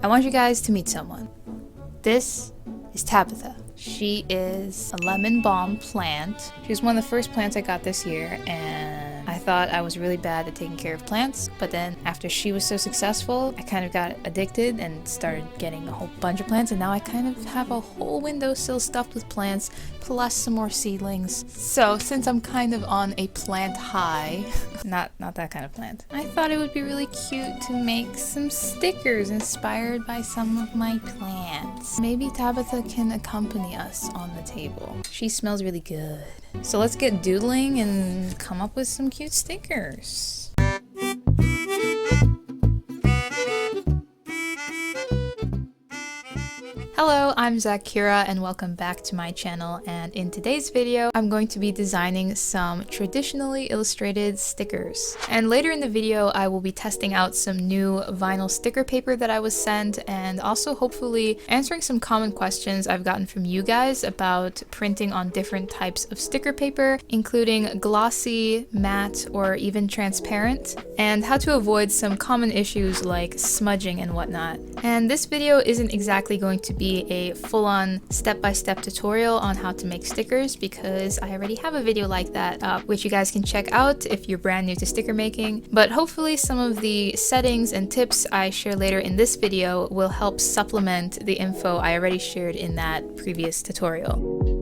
I want you guys to meet someone. This is Tabitha. She is a lemon balm plant. She was one of the first plants I got this year, and I thought I was really bad at taking care of plants, but then after she was so successful, I kind of got addicted and started getting a whole bunch of plants, and now I kind of have a whole windowsill stuffed with plants, plus some more seedlings. So since I'm kind of on a plant high, not that kind of plant, I thought it would be really cute to make some stickers inspired by some of my plants. Maybe Tabitha can accompany us on the table. She smells really good. So let's get doodling and come up with some cute stickers. Hello, I'm Zaccura and welcome back to my channel, and in today's video I'm going to be designing some traditionally illustrated stickers. And later in the video I will be testing out some new vinyl sticker paper that I was sent, and also hopefully answering some common questions I've gotten from you guys about printing on different types of sticker paper, including glossy, matte, or even transparent, and how to avoid some common issues like smudging and whatnot. And this video isn't exactly going to be a full-on step-by-step tutorial on how to make stickers, because I already have a video like that up, which you guys can check out if you're brand new to sticker making. But hopefully some of the settings and tips I share later in this video will help supplement the info I already shared in that previous tutorial.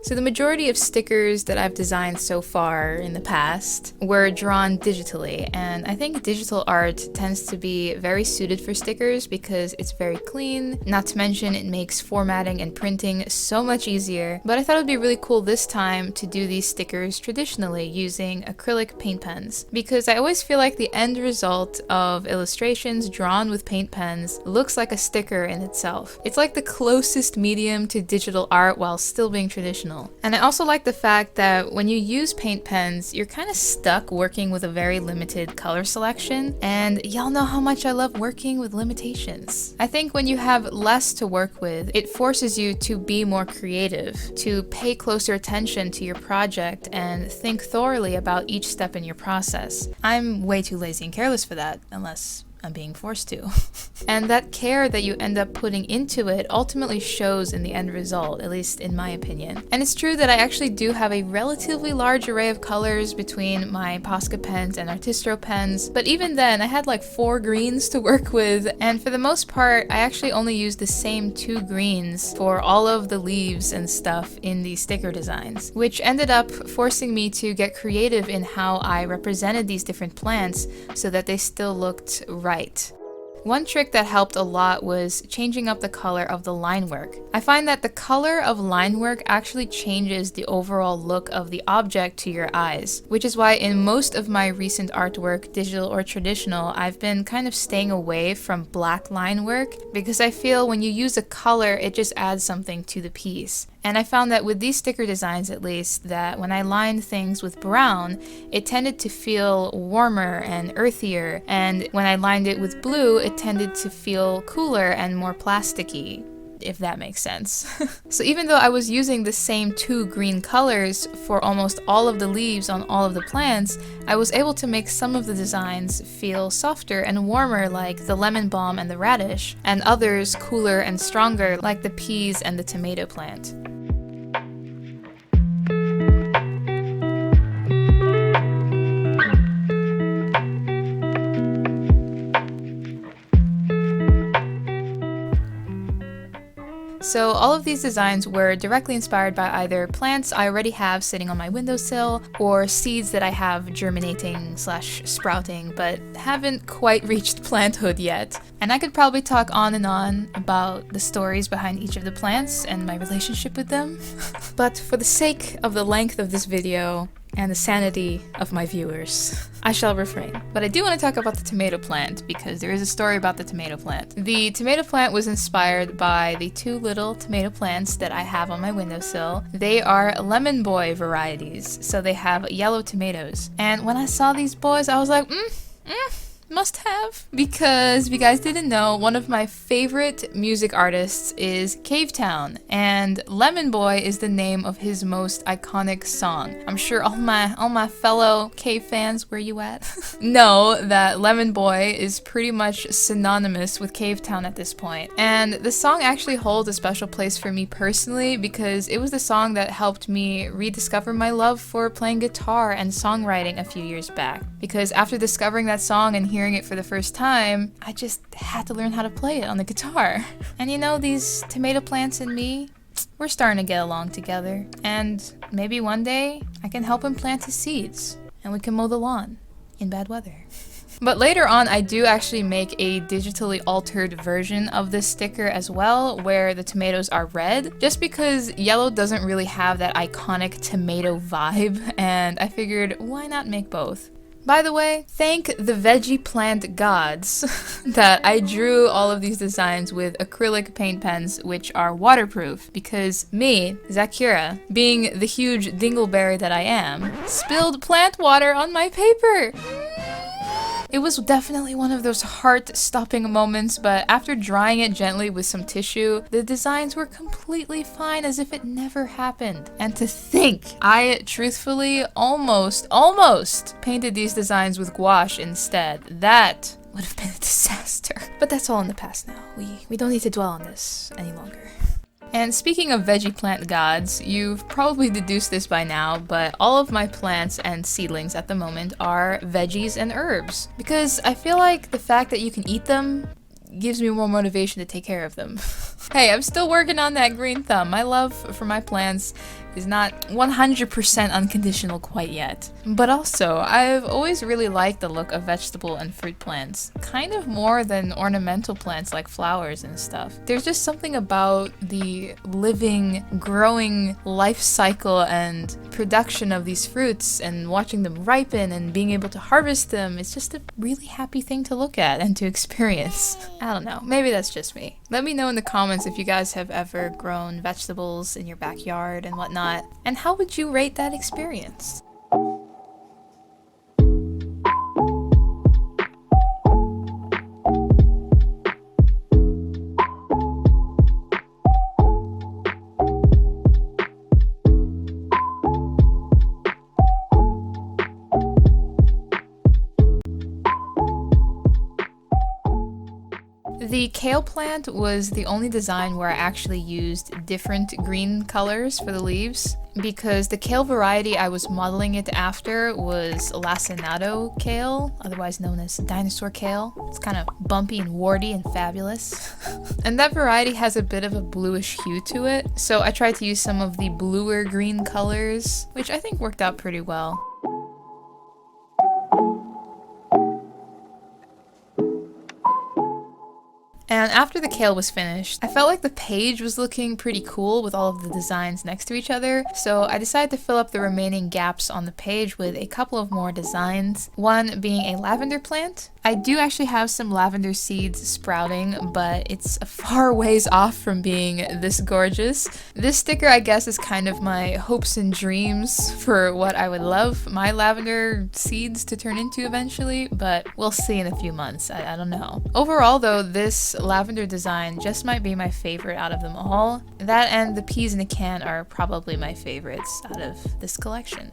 So the majority of stickers that I've designed so far in the past were drawn digitally, and I think digital art tends to be very suited for stickers because it's very clean, not to mention it makes formatting and printing so much easier. But I thought it would be really cool this time to do these stickers traditionally using acrylic paint pens, because I always feel like the end result of illustrations drawn with paint pens looks like a sticker in itself. It's like the closest medium to digital art while still being traditional. And I also like the fact that when you use paint pens, you're kind of stuck working with a very limited color selection, and y'all know how much I love working with limitations. I think when you have less to work with, it forces you to be more creative, to pay closer attention to your project and think thoroughly about each step in your process. I'm way too lazy and careless for that, unless I'm being forced to. And that care that you end up putting into it ultimately shows in the end result, at least in my opinion. And it's true that I actually do have a relatively large array of colors between my Posca pens and Artistro pens, but even then I had like 4 greens to work with, and for the most part I actually only used the same 2 greens for all of the leaves and stuff in these sticker designs, which ended up forcing me to get creative in how I represented these different plants so that they still looked right. One trick that helped a lot was changing up the color of the line work. I find that the color of line work actually changes the overall look of the object to your eyes, which is why in most of my recent artwork, digital or traditional, I've been kind of staying away from black line work, because I feel when you use a color, it just adds something to the piece. And I found that with these sticker designs at least, that when I lined things with brown, it tended to feel warmer and earthier, and when I lined it with blue, it tended to feel cooler and more plasticky, if that makes sense. So even though I was using the same 2 green colors for almost all of the leaves on all of the plants, I was able to make some of the designs feel softer and warmer like the lemon balm and the radish, and others cooler and stronger like the peas and the tomato plant. So all of these designs were directly inspired by either plants I already have sitting on my windowsill, or seeds that I have germinating / sprouting but haven't quite reached planthood yet. And I could probably talk on and on about the stories behind each of the plants and my relationship with them. But for the sake of the length of this video, and the sanity of my viewers, I shall refrain. But I do want to talk about the tomato plant, because there is a story about the tomato plant. The tomato plant was inspired by the 2 little tomato plants that I have on my windowsill. They are lemon boy varieties, so they have yellow tomatoes. And when I saw these boys, I was like, must have. Because if you guys didn't know, one of my favorite music artists is Cavetown, and Lemon Boy is the name of his most iconic song. I'm sure all my fellow Cave fans, where you at, know that Lemon Boy is pretty much synonymous with Cavetown at this point. And the song actually holds a special place for me personally because it was the song that helped me rediscover my love for playing guitar and songwriting a few years back. Because after discovering that song and hearing it for the first time, I just had to learn how to play it on the guitar. And you know, these tomato plants and me, we're starting to get along together. And maybe one day I can help him plant his seeds and we can mow the lawn in bad weather. But later on, I do actually make a digitally altered version of this sticker as well, where the tomatoes are red, just because yellow doesn't really have that iconic tomato vibe, and I figured, why not make both? By the way, thank the veggie plant gods that I drew all of these designs with acrylic paint pens, which are waterproof, because me, Zaccura, being the huge dingleberry that I am, spilled plant water on my paper! It was definitely one of those heart-stopping moments, but after drying it gently with some tissue, the designs were completely fine, as if it never happened. And to think, I truthfully almost painted these designs with gouache instead. That would have been a disaster. But that's all in the past now. We don't need to dwell on this any longer. And speaking of veggie plant gods, you've probably deduced this by now, but all of my plants and seedlings at the moment are veggies and herbs. Because I feel like the fact that you can eat them gives me more motivation to take care of them. Hey, I'm still working on that green thumb. My love for my plants is not 100% unconditional quite yet. But also, I've always really liked the look of vegetable and fruit plants, kind of more than ornamental plants like flowers and stuff. There's just something about the living, growing life cycle and production of these fruits and watching them ripen and being able to harvest them. It's just a really happy thing to look at and to experience. I don't know, maybe that's just me. Let me know in the comments if you guys have ever grown vegetables in your backyard and whatnot. And how would you rate that experience? The kale plant was the only design where I actually used different green colors for the leaves, because the kale variety I was modeling it after was lacinato kale, otherwise known as dinosaur kale. It's kind of bumpy and warty and fabulous. And that variety has a bit of a bluish hue to it, so I tried to use some of the bluer green colors, which I think worked out pretty well. And after the kale was finished, I felt like the page was looking pretty cool with all of the designs next to each other, so I decided to fill up the remaining gaps on the page with a couple of more designs, one being a lavender plant. I do actually have some lavender seeds sprouting, but it's a far ways off from being this gorgeous. This sticker, I guess, is kind of my hopes and dreams for what I would love my lavender seeds to turn into eventually, but we'll see in a few months. I don't know. Overall, though, this lavender design just might be my favorite out of them all. That and the peas in a can are probably my favorites out of this collection.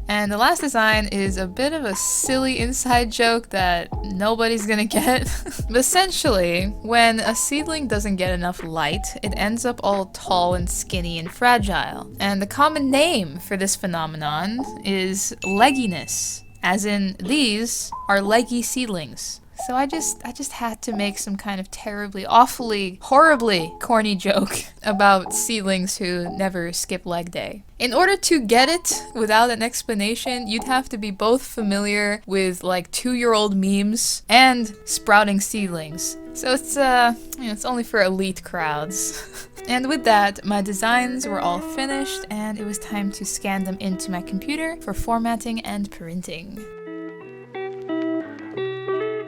And the last design is a bit of a silly inside joke that nobody's gonna get. But essentially, when a seedling doesn't get enough light, it ends up all tall and skinny and fragile. And the common name for this phenomenon is legginess, as in these are leggy seedlings. So I just had to make some kind of terribly, awfully, horribly corny joke about seedlings who never skip leg day. In order to get it without an explanation, you'd have to be both familiar with like 2-year-old memes and sprouting seedlings. So it's only for elite crowds. And with that, my designs were all finished and it was time to scan them into my computer for formatting and printing.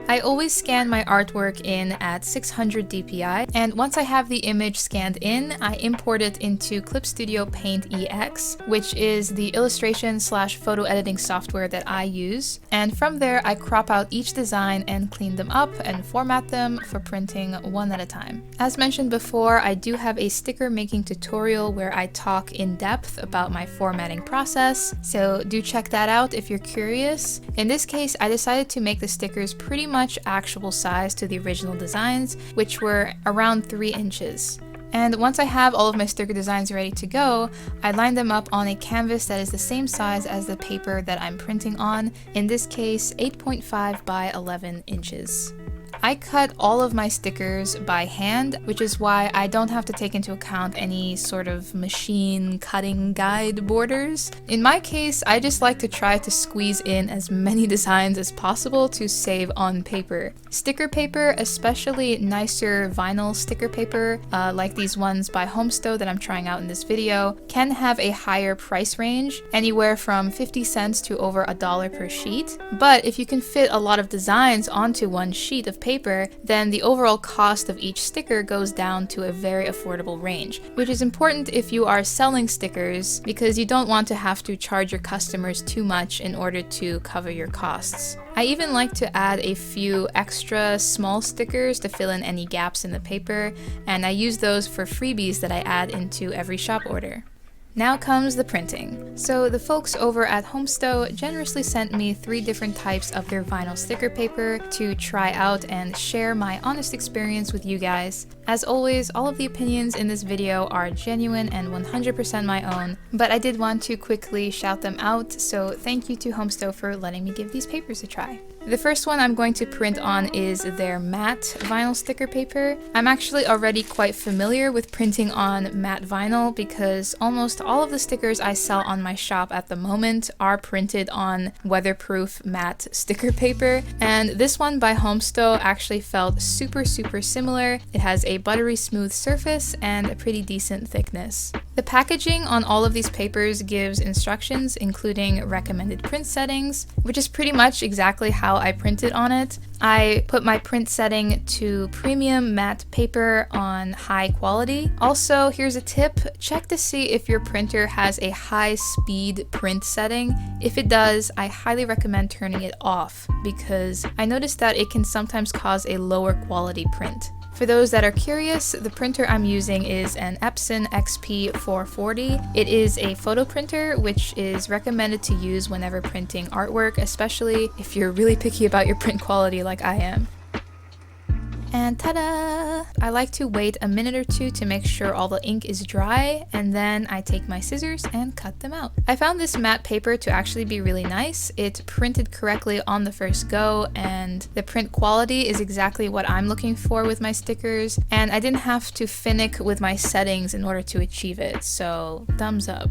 I always scan my artwork in at 600 dpi, and once I have the image scanned in, I import it into Clip Studio Paint EX, which is the illustration/photo editing software that I use. And from there, I crop out each design and clean them up and format them for printing one at a time. As mentioned before, I do have a sticker making tutorial where I talk in depth about my formatting process, so do check that out if you're curious. In this case, I decided to make the stickers pretty much actual size to the original designs, which were around 3 inches. And once I have all of my sticker designs ready to go, I line them up on a canvas that is the same size as the paper that I'm printing on, in this case 8.5 by 11 inches. I cut all of my stickers by hand, which is why I don't have to take into account any sort of machine cutting guide borders. In my case, I just like to try to squeeze in as many designs as possible to save on paper. Sticker paper, especially nicer vinyl sticker paper, like these ones by Homsto that I'm trying out in this video, can have a higher price range, anywhere from 50 cents to over $1 per sheet. But if you can fit a lot of designs onto one sheet of paper, then the overall cost of each sticker goes down to a very affordable range, which is important if you are selling stickers because you don't want to have to charge your customers too much in order to cover your costs. I even like to add a few extra small stickers to fill in any gaps in the paper, and I use those for freebies that I add into every shop order. Now comes the printing. So the folks over at Homsto generously sent me 3 different types of their vinyl sticker paper to try out and share my honest experience with you guys. As always, all of the opinions in this video are genuine and 100% my own, but I did want to quickly shout them out, so thank you to Homsto for letting me give these papers a try. The first one I'm going to print on is their matte vinyl sticker paper. I'm actually already quite familiar with printing on matte vinyl because almost all of the stickers I sell on my shop at the moment are printed on weatherproof matte sticker paper, and this one by Homsto actually felt super similar. It has a buttery smooth surface and a pretty decent thickness. The packaging on all of these papers gives instructions including recommended print settings, which is pretty much exactly how I printed on it. I put my print setting to premium matte paper on high quality. Also, here's a tip, check to see if your printer has a high speed print setting. If it does, I highly recommend turning it off because I noticed that it can sometimes cause a lower quality print. For those that are curious, the printer I'm using is an Epson XP440. It is a photo printer, which is recommended to use whenever printing artwork, especially if you're really picky about your print quality like I am. And ta-da! I like to wait a minute or two to make sure all the ink is dry, and then I take my scissors and cut them out. I found this matte paper to actually be really nice. It printed correctly on the first go, and the print quality is exactly what I'm looking for with my stickers, and I didn't have to finick with my settings in order to achieve it, so thumbs up.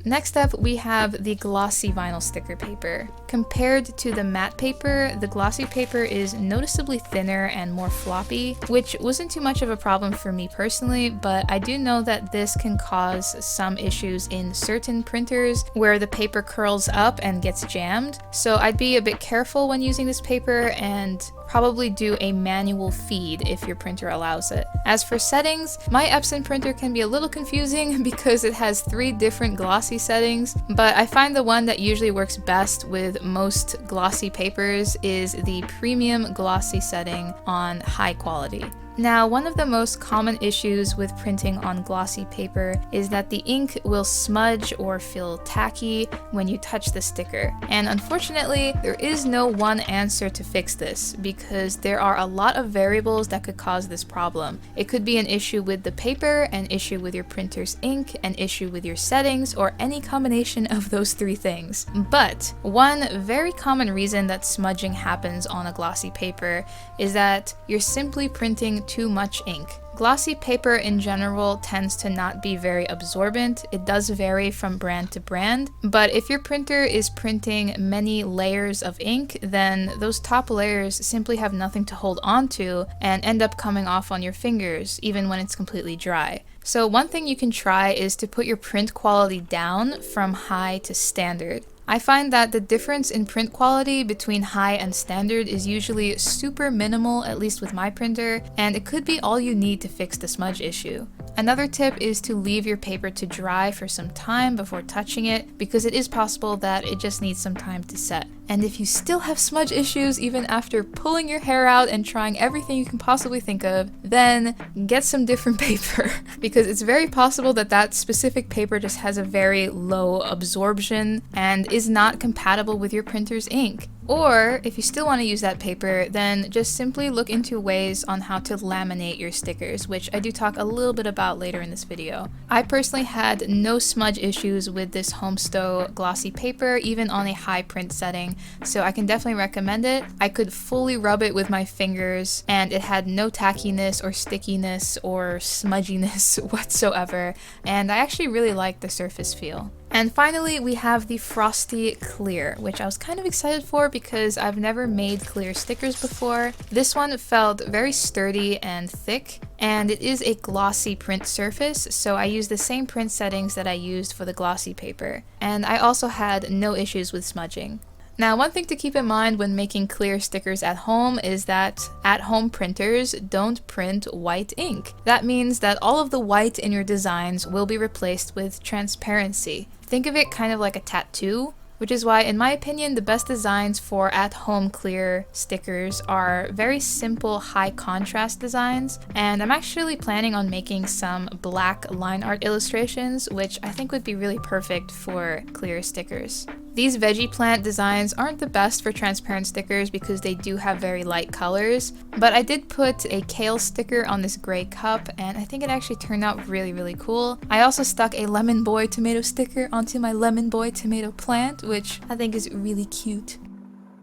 Next up, we have the glossy vinyl sticker paper. Compared to the matte paper, the glossy paper is noticeably thinner and more floppy, which wasn't too much of a problem for me personally, but I do know that this can cause some issues in certain printers where the paper curls up and gets jammed. So I'd be a bit careful when using this paper and probably do a manual feed if your printer allows it. As for settings, my Epson printer can be a little confusing because it has 3 different glossy settings, but I find the one that usually works best with most glossy papers is the premium glossy setting on high quality. Now, one of the most common issues with printing on glossy paper is that the ink will smudge or feel tacky when you touch the sticker. And unfortunately, there is no one answer to fix this because there are a lot of variables that could cause this problem. It could be an issue with the paper, an issue with your printer's ink, an issue with your settings, or any combination of those 3 things. But one very common reason that smudging happens on a glossy paper is that you're simply printing too much ink. Glossy paper in general tends to not be very absorbent. It does vary from brand to brand, but if your printer is printing many layers of ink, then those top layers simply have nothing to hold on to and end up coming off on your fingers, even when it's completely dry. So one thing you can try is to put your print quality down from high to standard. I find that the difference in print quality between high and standard is usually super minimal, at least with my printer, and it could be all you need to fix the smudge issue. Another tip is to leave your paper to dry for some time before touching it, because it is possible that it just needs some time to set. And if you still have smudge issues even after pulling your hair out and trying everything you can possibly think of, then get some different paper because it's very possible that that specific paper just has a very low absorption and is not compatible with your printer's ink. Or if you still want to use that paper, then just simply look into ways on how to laminate your stickers, which I do talk a little bit about later in this video. I personally had no smudge issues with this Homsto glossy paper, even on a high print setting, so I can definitely recommend it. I could fully rub it with my fingers, and it had no tackiness or stickiness or smudginess whatsoever, and I actually really like the surface feel. And finally, we have the Frosty Clear, which I was kind of excited for because I've never made clear stickers before. This one felt very sturdy and thick, and it is a glossy print surface, so I used the same print settings that I used for the glossy paper. And I also had no issues with smudging. Now, one thing to keep in mind when making clear stickers at home is that at-home printers don't print white ink. That means that all of the white in your designs will be replaced with transparency. Think of it kind of like a tattoo, which is why, in my opinion, the best designs for at-home clear stickers are very simple, high contrast designs. And I'm actually planning on making some black line art illustrations, which I think would be really perfect for clear stickers. These veggie plant designs aren't the best for transparent stickers because they do have very light colors, but I did put a kale sticker on this gray cup and I think it actually turned out really cool. I also stuck a lemon boy tomato sticker onto my lemon boy tomato plant, which I think is really cute.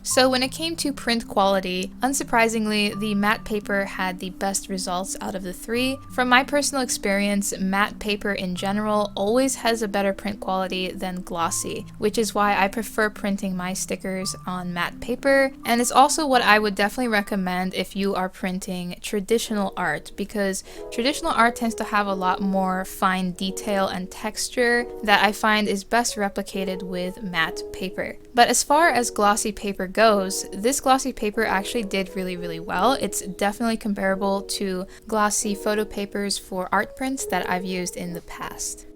So when it came to print quality, unsurprisingly, the matte paper had the best results out of the three. From my personal experience, matte paper in general always has a better print quality than glossy, which is why I prefer printing my stickers on matte paper. And it's also what I would definitely recommend if you are printing traditional art, because traditional art tends to have a lot more fine detail and texture that I find is best replicated with matte paper. But as far as glossy paper goes, this glossy paper actually did really well. It's definitely comparable to glossy photo papers for art prints that I've used in the past.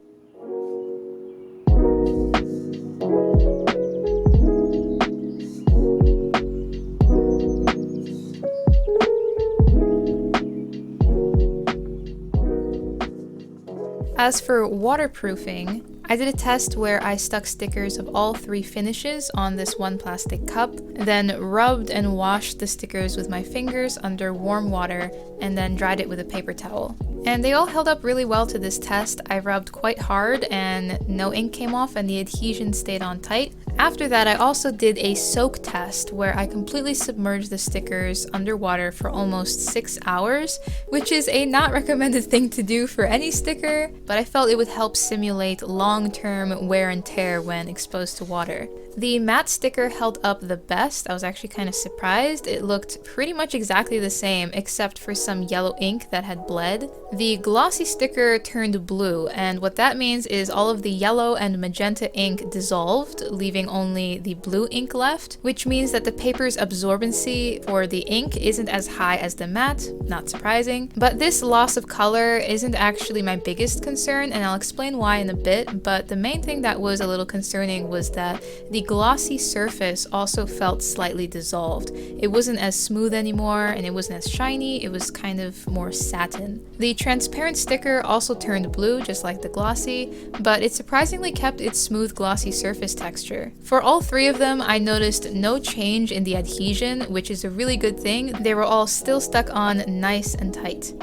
As for waterproofing, I did a test where I stuck stickers of all three finishes on this one plastic cup, then rubbed and washed the stickers with my fingers under warm water, and then dried it with a paper towel. And they all held up really well to this test. I rubbed quite hard and no ink came off and the adhesion stayed on tight. After that, I also did a soak test where I completely submerged the stickers underwater for almost 6 hours, which is a not recommended thing to do for any sticker, but I felt it would help simulate long-term wear and tear when exposed to water. The matte sticker held up the best. I was actually kind of surprised. It looked pretty much exactly the same except for some yellow ink that had bled. The glossy sticker turned blue, and what that means is all of the yellow and magenta ink dissolved, leaving only the blue ink left, which means that the paper's absorbency for the ink isn't as high as the matte, not surprising. But this loss of color isn't actually my biggest concern, and I'll explain why in a bit, but the main thing that was a little concerning was that the glossy surface also felt slightly dissolved. It wasn't as smooth anymore, and it wasn't as shiny, it was kind of more satin. The transparent sticker also turned blue, just like the glossy, but it surprisingly kept its smooth glossy surface texture. For all three of them, I noticed no change in the adhesion, which is a really good thing. They were all still stuck on nice and tight.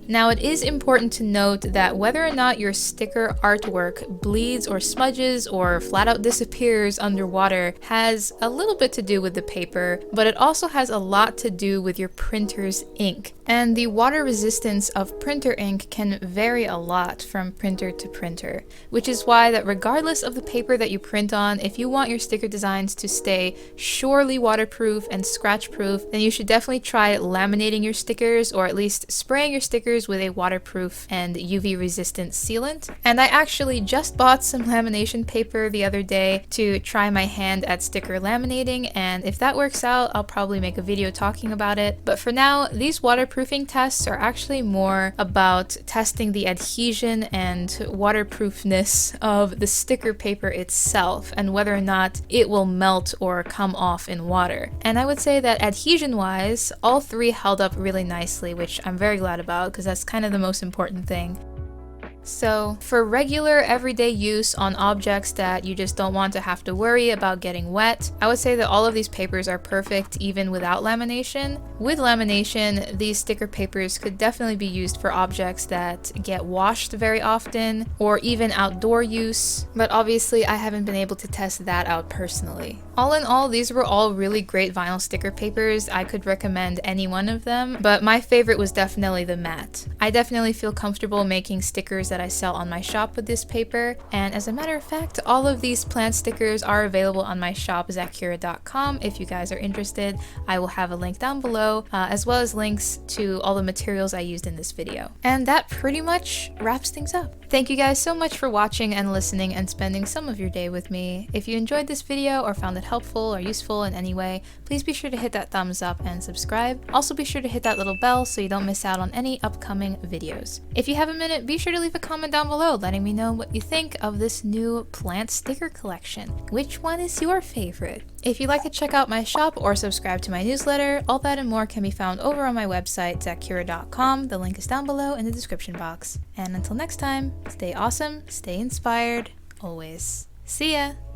Now, it is important to note that whether or not your sticker artwork bleeds or smudges or flat out disappears underwater has a little bit to do with the paper, but it also has a lot to do with your printer's ink. And the water resistance of printer ink can vary a lot from printer to printer, which is why that regardless of the paper that you print on, if you want your sticker designs to stay surely waterproof and scratch proof, then you should definitely try laminating your stickers, or at least spraying your stickers with a waterproof and UV resistant sealant. And I actually just bought some lamination paper the other day to try my hand at sticker laminating, and if that works out, I'll probably make a video talking about it. But for now, these waterproofing tests are actually more about testing the adhesion and waterproofness of the sticker paper itself and whether or not it will melt or come off in water. And I would say that adhesion wise, all three held up really nicely, which I'm very glad about because that's kind of the most important thing. So for regular everyday use on objects that you just don't want to have to worry about getting wet, I would say that all of these papers are perfect even without lamination. With lamination, these sticker papers could definitely be used for objects that get washed very often or even outdoor use, but obviously I haven't been able to test that out personally. All in all, these were all really great vinyl sticker papers. I could recommend any one of them, but my favorite was definitely the matte. I definitely feel comfortable making stickers that I sell on my shop with this paper, and as a matter of fact, all of these plant stickers are available on my shop, Zaccura.com. If you guys are interested, I will have a link down below, as well as links to all the materials I used in this video. And that pretty much wraps things up. Thank you guys so much for watching and listening and spending some of your day with me. If you enjoyed this video or found it helpful or useful in any way, please be sure to hit that thumbs up and subscribe. Also be sure to hit that little bell so you don't miss out on any upcoming videos. If you have a minute, be sure to leave a comment down below letting me know what you think of this new plant sticker collection. Which one is your favorite? If you'd like to check out my shop or subscribe to my newsletter, all that and more can be found over on my website, Zaccura.com. The link is down below in the description box. And until next time, stay awesome, stay inspired, always. See ya!